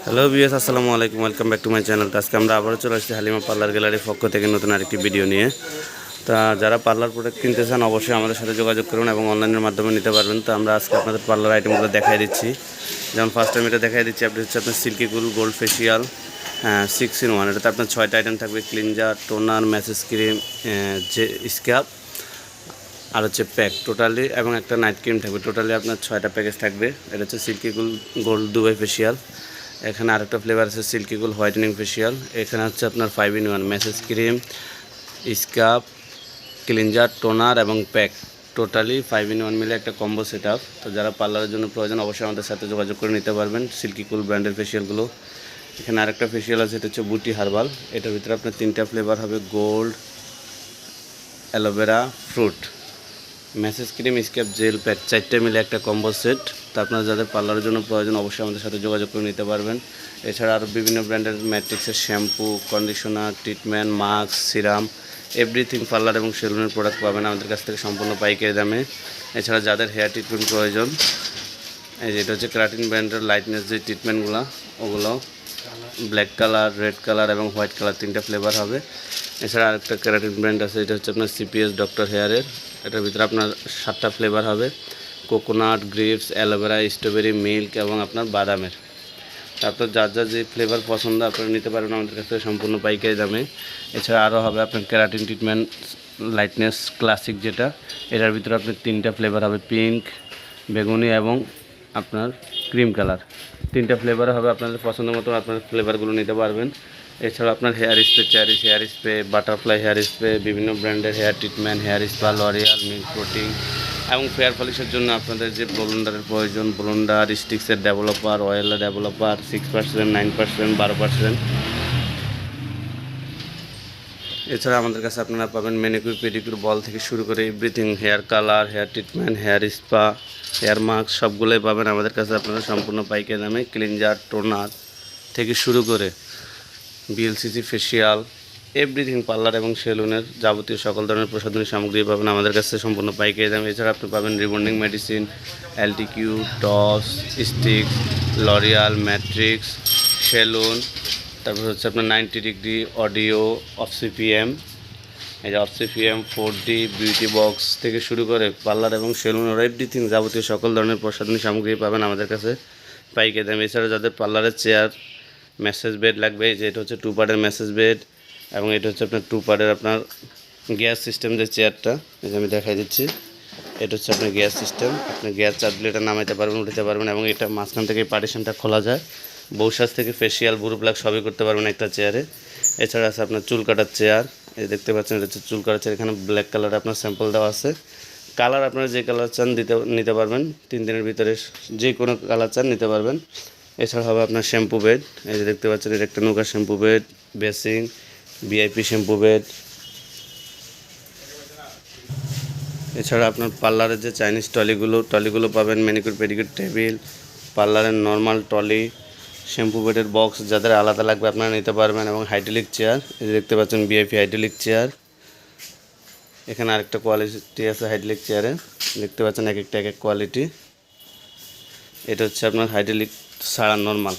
Hello viewers, আসসালামু আলাইকুম। Welcome back to my channel. আজকে আমরা আবারও চলে আসছি হালিমা পার্লার গ্যালারির পক্ষ থেকে নতুন আরেকটি ভিডিও নিয়ে। তা যারা পার্লার প্রোডাক্ট কিনতে চান অবশ্যই আমাদের সাথে যোগাযোগ করুন এবং অনলাইনের মাধ্যমে নিতে পারবেন। তো আমরা আজকে আপনাদের পার্লার আইটেমগুলো দেখাই দিচ্ছি। যেমন ফার্স্ট টাইম এটা দেখাই দিচ্ছি, আপনি হচ্ছে আপনার silky cool gold facial 6 in 1। এটাতে আপনার 6টা আইটেম থাকবে: ক্লিনজার, টোনার, ম্যাসেজ ক্রিম, যে স্ক্যাব আর হচ্ছে প্যাক টোটালি, এবং একটা নাইট ক্রিম থাকবে। টোটালি আপনার 6টা প্যাকেজ থাকবে। এটা হচ্ছে silky cool gold Dubai facial. এখানে আরেকটা ফ্লেভার আছে সিল্কি কুল হোয়াইটেনিং ফেসিয়াল। এখানে হচ্ছে আপনার 5 in 1 massage cream, scrub, cleanser, toner এবং প্যাক। টোটালি 5 in 1 মিলে একটা কম্বো সেট আপ। তো যারা পার্লারের জন্য প্রয়োজন অবশ্যই আমাদের সাথে যোগাযোগ করে নিতে পারবেন সিল্কি কুল ব্র্যান্ডের ফেসিয়ালগুলো। এখানে আরেকটা ফেসিয়াল আছে, এটা হচ্ছে বুটি হার্বাল। এটার ভিতরে আপনার 3টা ফ্লেভার হবে: gold, aloe vera, fruit. Massage cream, scrub, gel, pack 4টে মিলে একটা কম্বো সেট। তো আপনারা যাদের পার্লারের জন্য প্রয়োজন অবশ্যই আমাদের সাথে যোগাযোগ করে নিতে পারবেন। এছাড়া আরও বিভিন্ন ব্র্যান্ডের ম্যাট্রিক্সের shampoo, conditioner, treatment, mask, serum, everything parlour এবং সেলুনের প্রোডাক্ট পাবেন আমাদের কাছ থেকে সম্পূর্ণ পাইকারি দামে। এছাড়া যাদের হেয়ার ট্রিটমেন্ট প্রয়োজন, এই যে এটা হচ্ছে কেরাটিন ব্র্যান্ডের লাইটনেস যে ট্রিটমেন্টগুলো, ওগুলো ব্ল্যাক কালার, রেড কালার এবং হোয়াইট কালার 3টা ফ্লেভার হবে। এছাড়া আরেকটা কেরাটিন ব্র্যান্ড আছে, এটা হচ্ছে আপনার সিপিএস ডক্টর হেয়ারের। এটার ভিতরে আপনার 7টা ফ্লেভার হবে: coconut, grapes, aloe vera, strawberry, milk এবং আপনার বাদামের। তারপর যার যার যে ফ্লেভার পছন্দ আপনারা নিতে পারবেন আমাদের কাছ থেকে সম্পূর্ণ পাইকারি দামে। এছাড়া আরও হবে আপনার কেরাটিন ট্রিটমেন্ট লাইটনেস ক্লাসিক, যেটা এটার ভিতরে আপনার 3টা ফ্লেভার হবে: পিঙ্ক, বেগুনি এবং আপনার ক্রিম কালার। 3টা ফ্লেভার হবে, আপনাদের পছন্দ মতো আপনার ফ্লেভারগুলো নিতে পারবেন। এছাড়া আপনার hair spray, Cherish hair spray, butterfly hair spray, বিভিন্ন ব্র্যান্ডের hair treatment, hair spa, L'Oreal, milk protein এবং ফেয়ার পলিশের জন্য আপনাদের যে ব্লোন্ডারের প্রয়োজন, ব্লোন্ডার, স্টিক্সের ডেভেলপার, অয়েলের ডেভেলপার 6%, 9%, 12%। এছাড়া আমাদের কাছে আপনারা পাবেন ম্যানিকিউর, পেডিকিউর, বল থেকে শুরু করে everything, hair colour, hair treatment, hair spa, hair mask সবগুলোই পাবেন আমাদের কাছে আপনারা সম্পূর্ণ পাইকারি দামে। ক্লিনজার, টোনার থেকে শুরু করে বিএলসিসি ফেসিয়াল, এভরিথিং পার্লার এবং সেলুনের যাবতীয় সকল ধরনের প্রসাধনী সামগ্রী পাবেন আমাদের কাছে সম্পূর্ণ পাইকারি দামে। এছাড়া আপনি পাবেন রিবন্ডিং মেডিসিন, এলটিকিউ, টস, স্টিক্স, লরিয়াল, ম্যাট্রিক্স, সেলুন, তারপর হচ্ছে আপনার 90 ডিগ্রি অডিও, অফ সিপিএম, এই যে of CPM, 4D, beauty box থেকে শুরু করে পার্লার এবং সেলুনের এভরিথিং যাবতীয় সকল ধরনের প্রসাধনী সামগ্রী পাবেন আমাদের কাছে পাইকারি দামে। এছাড়া যাদের পার্লারের চেয়ার, ম্যাসেজ বেড লাগবে, যে এটা হচ্ছে 2 পার্টের ম্যাসেজ বেড, এবং এটা হচ্ছে আপনার 2 পার্টের আপনার গ্যাস সিস্টেম যে চেয়ারটা, এই যে আমি দেখাই দিচ্ছি। এটা হচ্ছে আপনার গ্যাস সিস্টেম, আপনি গ্যাস চাপ দিলে এটা নামাইতে পারবেন, উঠাতে পারবেন, এবং এটা মাঝখান থেকে পার্টিশনটা খোলা যায়। বউসাজ থেকে ফেসিয়াল, বুড়ো প্লাগ সবই করতে পারবেন একটা চেয়ারে। এছাড়া আছে আপনার চুল কাটার চেয়ার, এই দেখতে পাচ্ছেন এটা হচ্ছে চুল কাটার চেয়ার। এখানে ব্ল্যাক কালার আপনার স্যাম্পল দেওয়া আছে। কালার আপনারা যে কালার চান নিতে পারবেন, 3 দিনের ভিতরে যে কোনো কালার চান নিতে পারবেন। এছাড়া হবে আপনার শ্যাম্পু বেড, এই যে দেখতে পাচ্ছেন এটা একটা নৌকা shampoo bed, basin, VIP shampoo bed. এছাড়া আপনার পার্লারের যে চাইনিজ টলিগুলো পাবেন, ম্যানিকিউর পেডিকিউর টেবিল, পার্লারের নর্মাল টলি, শ্যাম্পু বেডের বক্স যাদের আলাদা লাগবে আপনারা নিতে পারবেন, এবং হাইড্রোলিক চেয়ার, এই যে দেখতে পাচ্ছেন ভিআইপি হাইড্রোলিক চেয়ার। এখানে আরেকটা কোয়ালিটি আছে হাইড্রোলিক চেয়ারে, দেখতে পাচ্ছেন এক একটা এক এক কোয়ালিটি। এটা হচ্ছে আপনার হাইড্রোলিক ছাড়া নর্মাল,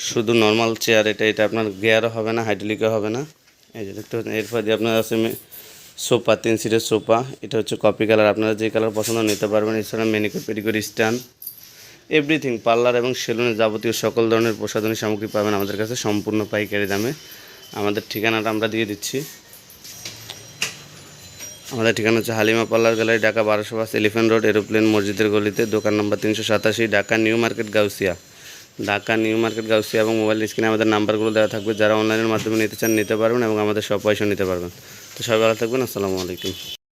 শুধু নর্মাল চেয়ার। এটা আপনার গিয়ারও হবে না, হাইড্রোলিকও হবে না। এই যে দেখতে পাচ্ছেন। এরপর দিয়ে আপনার আছে সোফা, 3 সিটের সোফা, এটা হচ্ছে কপি কালার, আপনারা যে কালার পছন্দ নিতে পারবেন। এছাড়া manicure pedicure stand, everything parlour এবং সেলুনের যাবতীয় সকল ধরনের প্রসাধনী সামগ্রী পাবেন আমাদের কাছে সম্পূর্ণ পাইকারি দামে। আমাদের ঠিকানাটা আমরা দিয়ে দিচ্ছি। আমাদের ঠিকানা হচ্ছে Halima parlour gallery, Dhaka 1205, elephant road, aeroplane মসজিদের গলিতে, দোকান নম্বর 387, Dhaka new market Gausia. Dhaka new market Gausia, এবং মোবাইল স্ক্রিনে আমাদের নাম্বারগুলো দেওয়া থাকবে। যারা অনলাইনের মাধ্যমে নিতে চান নিতে পারবেন, এবং আমাদের সব পয়সা নিতে পারবেন। তো সবাই ভালো থাকবেন। আসসালামু আলাইকুম।